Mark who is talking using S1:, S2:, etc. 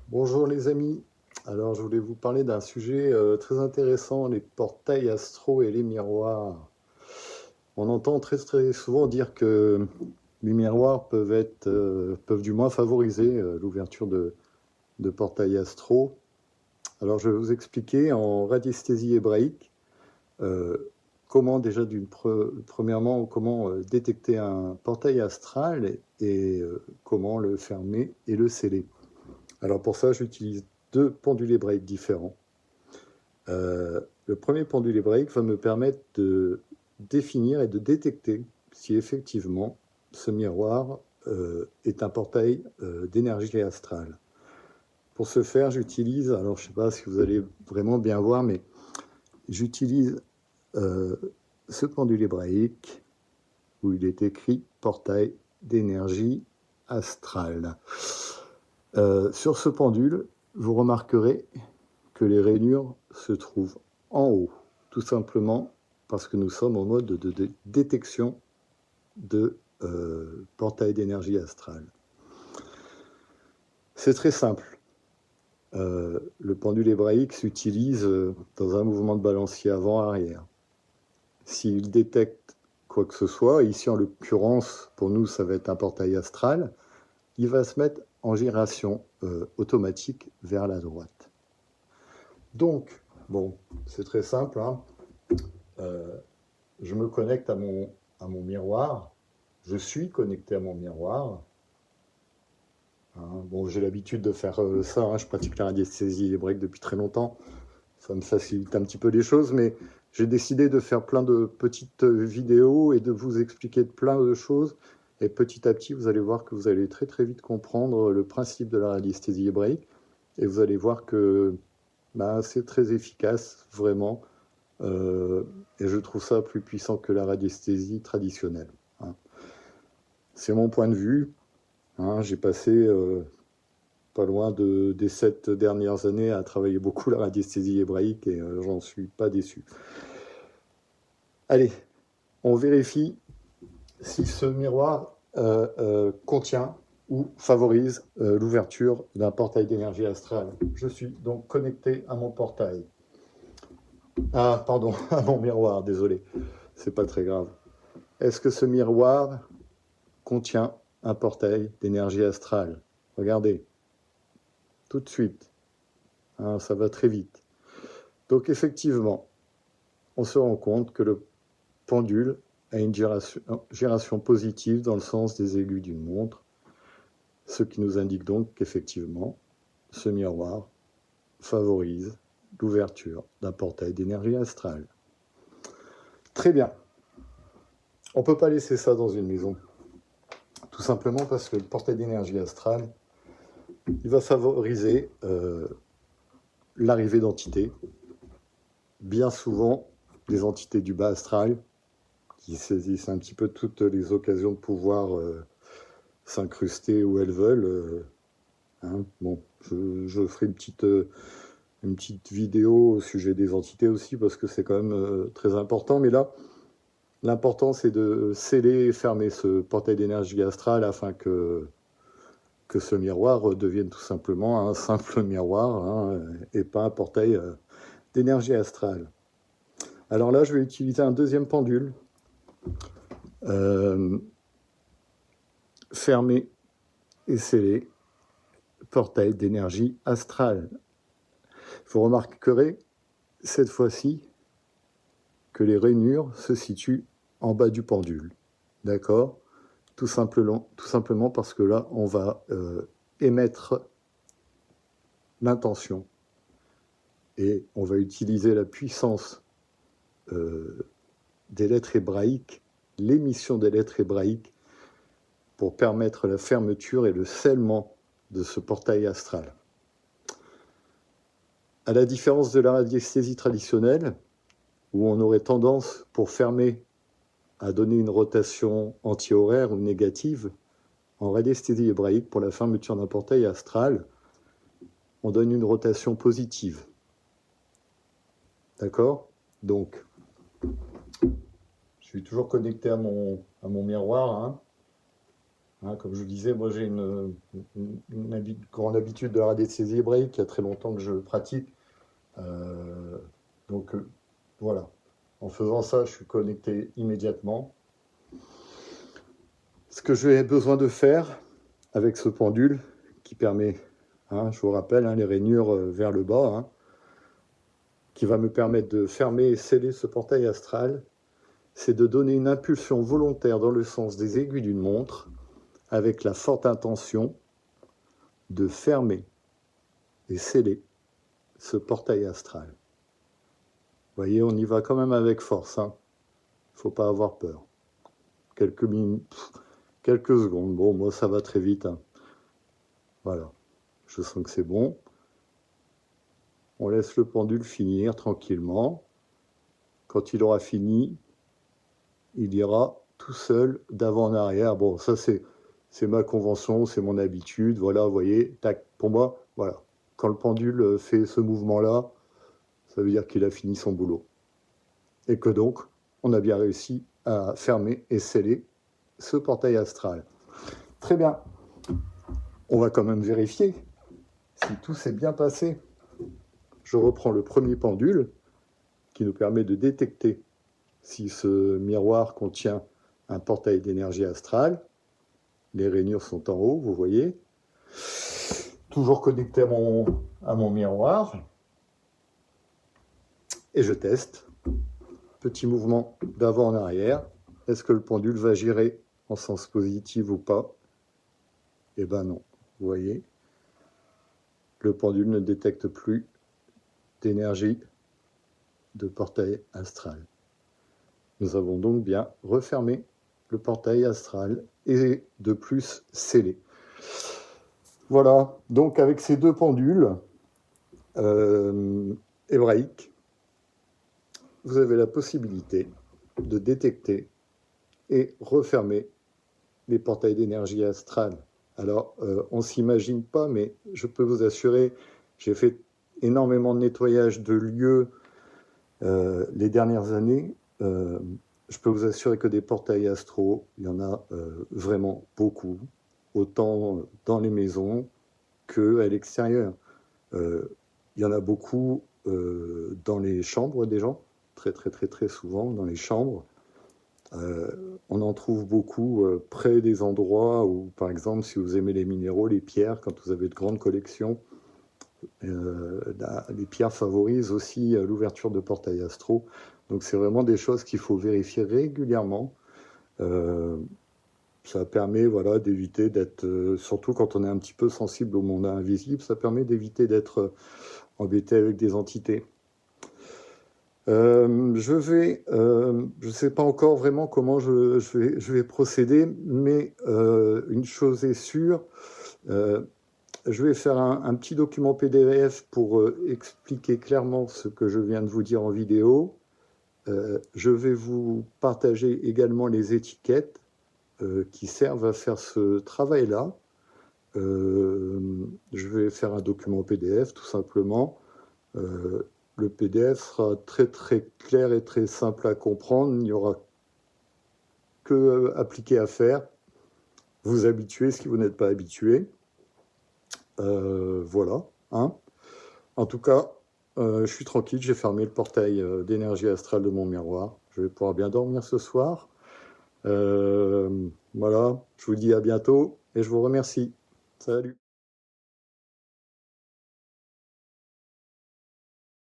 S1: Bonjour les amis, alors je voulais vous parler d'un sujet très intéressant, les portails astro et les miroirs. On entend très souvent dire que les miroirs peuvent du moins favoriser l'ouverture de portails astro. Alors je vais vous expliquer en radiesthésie hébraïque euh, comment déjà premièrement comment détecter un portail astral et comment le fermer et le sceller. Alors pour ça, j'utilise deux pendules hébraïques différents. Le premier pendule hébraïque va me permettre de définir et de détecter si effectivement ce miroir est un portail d'énergie astrale. Pour ce faire, j'utilise, alors je ne sais pas si vous allez vraiment bien voir, mais j'utilise euh, ce pendule hébraïque où il est écrit portail d'énergie astrale. Sur ce pendule, vous remarquerez que les rainures se trouvent en haut, tout simplement parce que nous sommes en mode de détection de portail d'énergie astrale. C'est très simple. Le pendule hébraïque s'utilise dans un mouvement de balancier avant-arrière. S'il détecte quoi que ce soit, ici en l'occurrence, pour nous, ça va être un portail astral, il va se mettre en giration automatique vers la droite. Donc, bon, c'est très simple, hein. Je me connecte à mon miroir, je suis connecté à mon miroir. Hein. Bon, j'ai l'habitude de faire ça, hein. Je pratique la radiesthésie hébraïque depuis très longtemps, ça me facilite un petit peu les choses, mais j'ai décidé de faire plein de petites vidéos et de vous expliquer plein de choses, et petit à petit, vous allez voir que vous allez très vite comprendre le principe de la radiesthésie hébraïque, et vous allez voir que bah, c'est très efficace, vraiment. Et je trouve ça plus puissant que la radiesthésie traditionnelle. Hein. C'est mon point de vue. Hein. J'ai passé pas loin des 7 dernières années à travailler beaucoup la radiesthésie hébraïque et j'en suis pas déçu. Allez, on vérifie si ce miroir contient ou favorise l'ouverture d'un portail d'énergie astrale. Je suis donc connecté à mon portail. Ah, pardon, à mon miroir, désolé. C'est pas très grave. Est-ce que ce miroir contient un portail d'énergie astrale? Regardez, tout de suite. Hein, ça va très vite. Donc effectivement, on se rend compte que le pendule a une gyration positive dans le sens des aiguilles d'une montre, ce qui nous indique donc qu'effectivement, ce miroir favorise l'ouverture d'un portail d'énergie astrale. Très bien. On ne peut pas laisser ça dans une maison. Tout simplement parce que le portail d'énergie astrale, il va favoriser l'arrivée d'entités, bien souvent des entités du bas astral, qui saisissent un petit peu toutes les occasions de pouvoir s'incruster où elles veulent. Hein. Bon, je ferai une petite vidéo au sujet des entités aussi, parce que c'est quand même très important. Mais là, l'important, c'est de sceller et fermer ce portail d'énergie astrale afin que ce miroir devienne tout simplement un simple miroir, hein, et pas un portail d'énergie astrale. Alors là, je vais utiliser un deuxième pendule. Fermé et scellé, portail d'énergie astrale. Vous remarquerez cette fois-ci que les rainures se situent en bas du pendule. D'accord? Tout simplement parce que là, on va émettre l'intention et on va utiliser la puissance des lettres hébraïques, l'émission des lettres hébraïques pour permettre la fermeture et le scellement de ce portail astral. À la différence de la radiesthésie traditionnelle, où on aurait tendance, pour fermer, à donner une rotation anti-horaire ou négative, en radiesthésie hébraïque, pour la fermeture d'un portail astral, on donne une rotation positive. D'accord? Donc, je suis toujours connecté à mon miroir. Hein. Hein, comme je vous disais, moi j'ai grande habitude de la radiesthésie hébraïque, il y a très longtemps que je pratique. Euh, donc voilà, en faisant ça, je suis connecté immédiatement. Ce que j'ai besoin de faire avec ce pendule qui permet, hein, je vous rappelle, hein, les rainures vers le bas, hein, qui va me permettre de fermer et sceller ce portail astral, c'est de donner une impulsion volontaire dans le sens des aiguilles d'une montre avec la forte intention de fermer et sceller ce portail astral. Vous voyez, on y va quand même avec force, hein. Faut pas avoir peur. Quelques minutes, quelques secondes. Bon, moi, ça va très vite, hein. Voilà. Je sens que c'est bon. On laisse le pendule finir tranquillement. Quand il aura fini, il ira tout seul d'avant en arrière. Bon, ça, c'est ma convention, c'est mon habitude. Voilà, vous voyez, tac, pour moi, voilà. Quand le pendule fait ce mouvement-là, ça veut dire qu'il a fini son boulot. Et que donc, on a bien réussi à fermer et sceller ce portail astral. Très bien. On va quand même vérifier si tout s'est bien passé. Je reprends le premier pendule qui nous permet de détecter si ce miroir contient un portail d'énergie astrale. Les rainures sont en haut, vous voyez. Toujours connecté à mon miroir. Et je teste. Petit mouvement d'avant en arrière. Est-ce que le pendule va girer en sens positif ou pas? Eh ben non, vous voyez. Le pendule ne détecte plus d'énergie de portail astral. Nous avons donc bien refermé le portail astral et de plus scellé. Voilà, donc avec ces deux pendules hébraïques, vous avez la possibilité de détecter et refermer les portails d'énergie astrale. Alors, on ne s'imagine pas, mais je peux vous assurer, j'ai fait énormément de nettoyage de lieux les dernières années. Je peux vous assurer que des portails astro, il y en a vraiment beaucoup, autant dans les maisons qu'à l'extérieur. Il y en a beaucoup dans les chambres des gens, très souvent dans les chambres. On en trouve beaucoup près des endroits où, par exemple, si vous aimez les minéraux, les pierres, quand vous avez de grandes collections, les pierres favorisent aussi l'ouverture de portails astro. Donc c'est vraiment des choses qu'il faut vérifier régulièrement. Ça permet voilà, d'éviter d'être, surtout quand on est un petit peu sensible au monde invisible, ça permet d'éviter d'être embêté avec des entités. Je ne sais pas encore vraiment comment je vais procéder, mais une chose est sûre, je vais faire un petit document PDF pour expliquer clairement ce que je viens de vous dire en vidéo. Je vais vous partager également les étiquettes qui servent à faire ce travail-là. Je vais faire un document PDF tout simplement. Le PDF sera très clair et très simple à comprendre. Il n'y aura que appliquer à faire. Vous habituez si vous n'êtes pas habitué. Voilà. Hein. En tout cas, je suis tranquille, j'ai fermé le portail d'énergie astrale de mon miroir. Je vais pouvoir bien dormir ce soir. Voilà, je vous dis à bientôt et je vous remercie. Salut.